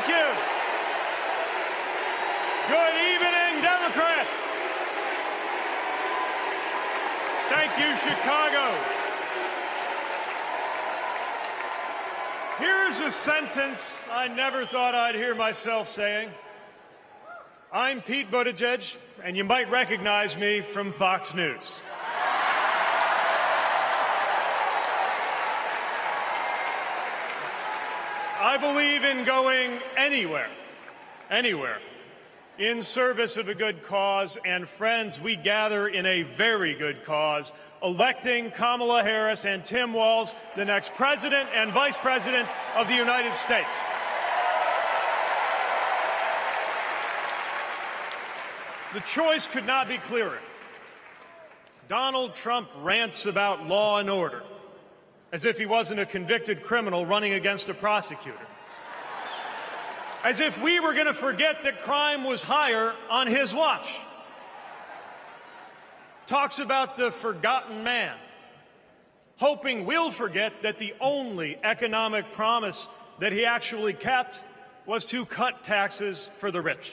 Thank you. Good evening, Democrats. Thank you, Chicago. Here's a sentence I never thought I'd hear myself saying. I'm Pete Buttigieg, and you might recognize me from Fox News. I believe in going anywhere, in service of a good cause, and friends, we gather in a very good cause, electing Kamala Harris and Tim Walz, the next President and Vice President of the United States. The choice could not be clearer. Donald Trump rants about law and order, as if he wasn't a convicted criminal running against a prosecutor. As if we were going to forget that crime was higher on his watch. Talks about the forgotten man, hoping we'll forget that the only economic promise that he actually kept was to cut taxes for the rich.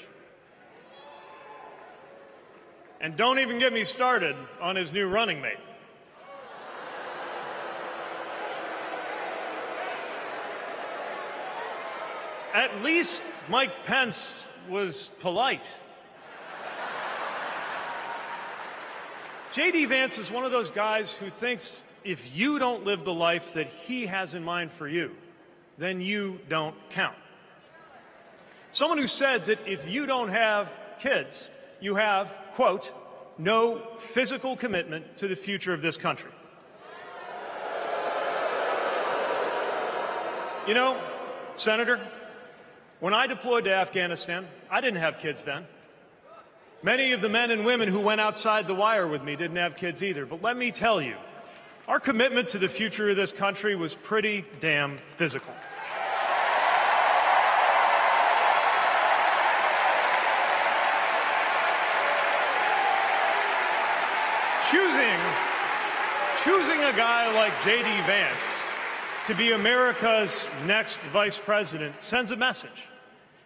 And don't even get me started on his new running mate. At least Mike Pence was polite. JD Vance is one of those guys who thinks if you don't live the life that he has in mind for you, then you don't count. Someone who said that if you don't have kids, you have, quote, no physical commitment to the future of this country. You know, Senator, when I deployed to Afghanistan, I didn't have kids then. Many of the men and women who went outside the wire with me didn't have kids either. But let me tell you, our commitment to the future of this country was pretty damn physical. Choosing a guy like JD Vance to be America's next vice president sends a message.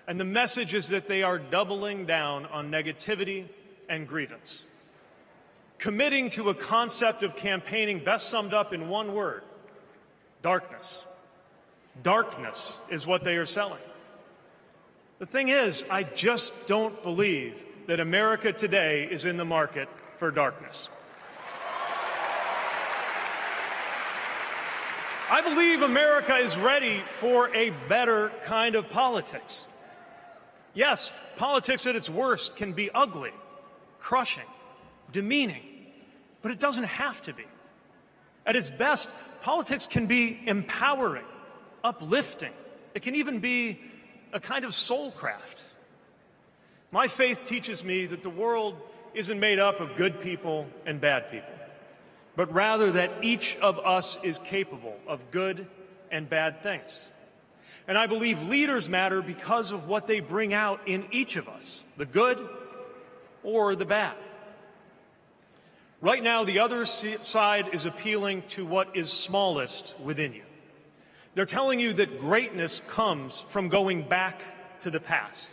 And the message is that they are doubling down on negativity and grievance. Committing to a concept of campaigning best summed up in one word: darkness. Darkness is what they are selling. The thing is, I just don't believe that America today is in the market for darkness. I believe America is ready for a better kind of politics. Yes, politics at its worst can be ugly, crushing, demeaning, but it doesn't have to be. At its best, politics can be empowering, uplifting. It can even be a kind of soul craft. My faith teaches me that the world isn't made up of good people and bad people, but rather that each of us is capable of good and bad things. And I believe leaders matter because of what they bring out in each of us, the good or the bad. Right now, the other side is appealing to what is smallest within you. They're telling you that greatness comes from going back to the past.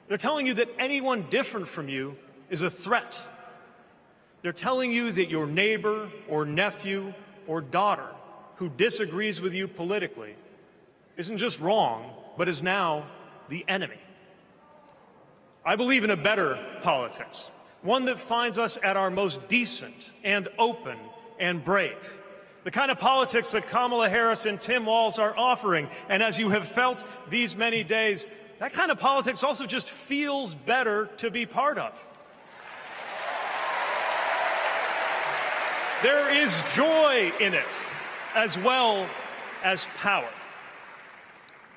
They're telling you that anyone different from you is a threat. They're telling you that your neighbor or nephew or daughter who disagrees with you politically isn't just wrong, but is now the enemy. I believe in a better politics, one that finds us at our most decent and open and brave. The kind of politics that Kamala Harris and Tim Walz are offering. And as you have felt these many days, that kind of politics also just feels better to be part of. There is joy in it, as well as power.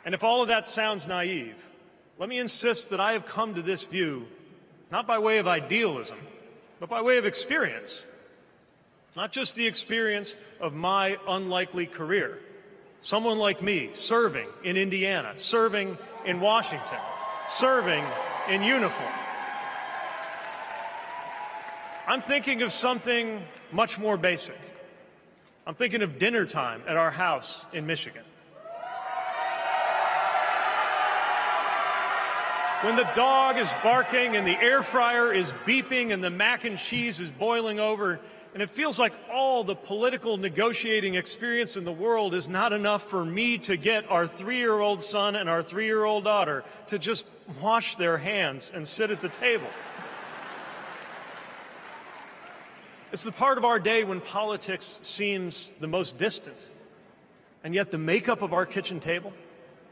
And if all of that sounds naive, let me insist that I have come to this view not by way of idealism, but by way of experience. Not just the experience of my unlikely career. Someone like me serving in Indiana, serving in Washington, serving in uniform. I'm thinking of something much more basic. I'm thinking of dinner time at our house in Michigan. when the dog is barking and the air fryer is beeping and the mac and cheese is boiling over, and it feels like all the political negotiating experience in the world is not enough for me to get our 3-year-old son and our 3-year-old daughter to just wash their hands and sit at the table. It's the part of our day when politics seems the most distant, and yet the makeup of our kitchen table,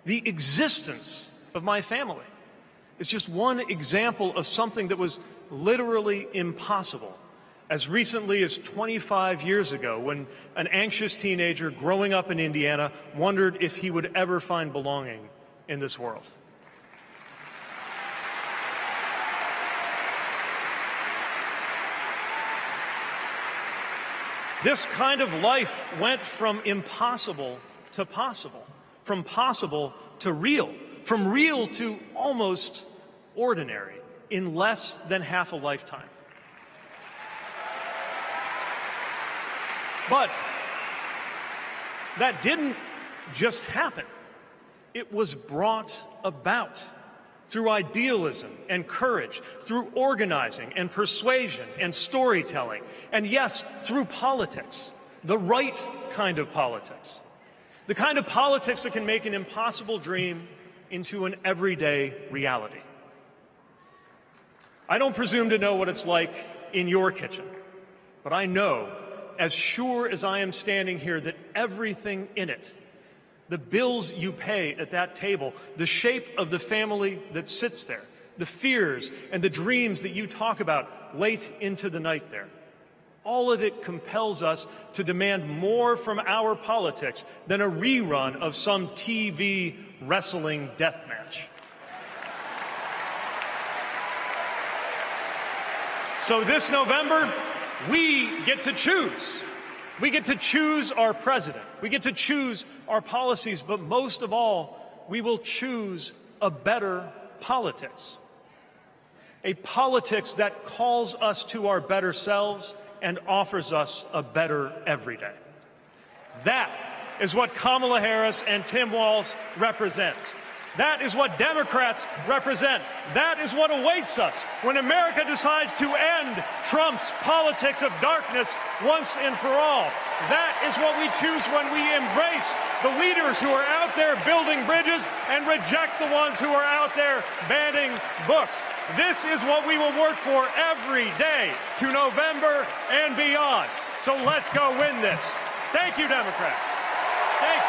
the existence of my family, is just one example of something that was literally impossible as recently as 25 years ago, when an anxious teenager growing up in Indiana wondered if he would ever find belonging in this world. This kind of life went from impossible to possible, from possible to real, from real to almost ordinary in less than half a lifetime. But that didn't just happen. It was brought about through idealism and courage, through organizing and persuasion and storytelling, and yes, through politics, the right kind of politics, the kind of politics that can make an impossible dream into an everyday reality. I don't presume to know what it's like in your kitchen, but I know, as sure as I am standing here, that everything in it, the bills you pay at that table, the shape of the family that sits there, the fears and the dreams that you talk about late into the night there, all of it compels us to demand more from our politics than a rerun of some TV wrestling death match. So this November, we get to choose. We get to choose our president. We get to choose our policies, but most of all, we will choose a better politics. A politics that calls us to our better selves and offers us a better everyday. That is what Kamala Harris and Tim Walz represents. That is what Democrats represent. That is what awaits us when America decides to end Trump's politics of darkness once and for all. That is what we choose when we embrace the leaders who are out there building bridges and reject the ones who are out there banning books. This is what we will work for every day to November and beyond. So let's go win this. Thank you, Democrats. Thank you.